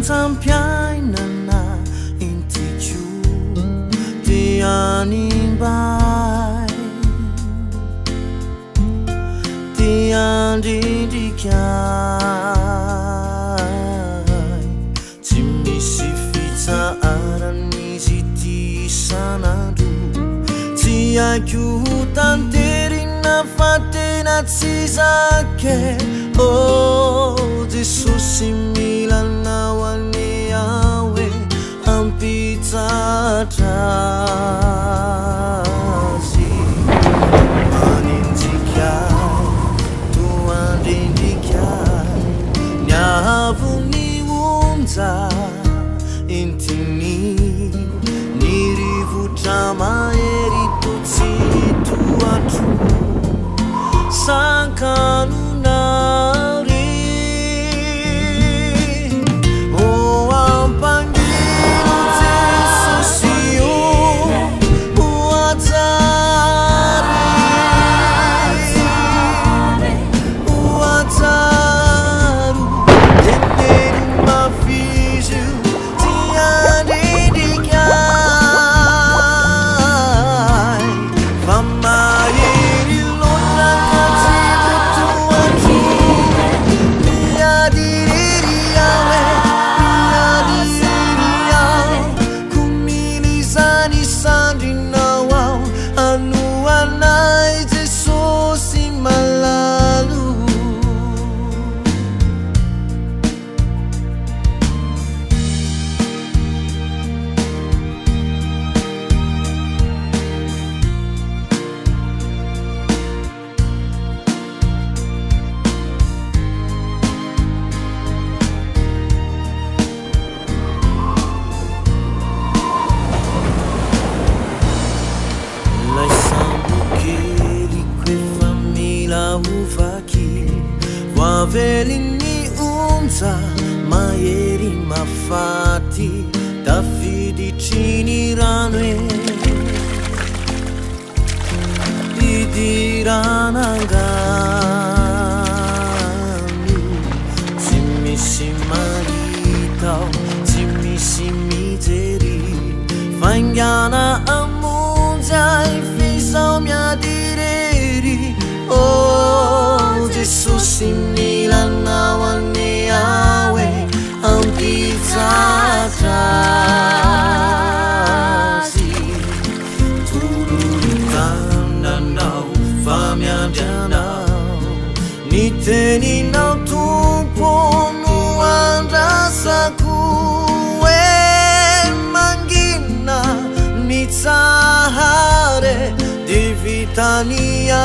Tam pianana intichu tiani bai tiandi dikai timisi fita arani siti sanadu tiaku tanterina fatena tsizake oh Jesus similana wani yawe ampitatazi manindikai tuandindikai nyavuni unza intini nirivutama eritotsi tuatu sankanunari Wavelini unza maeri mafati Davidi ciniranwe didirananganu Timisi maritau, timisi miteri Fangyana amunza ifisau mia direri Oh Jesus similana wani yawe ampitatazi Tururutandanau famyandanau Niteni nau tumponu andasaku mangina nitsahare divitania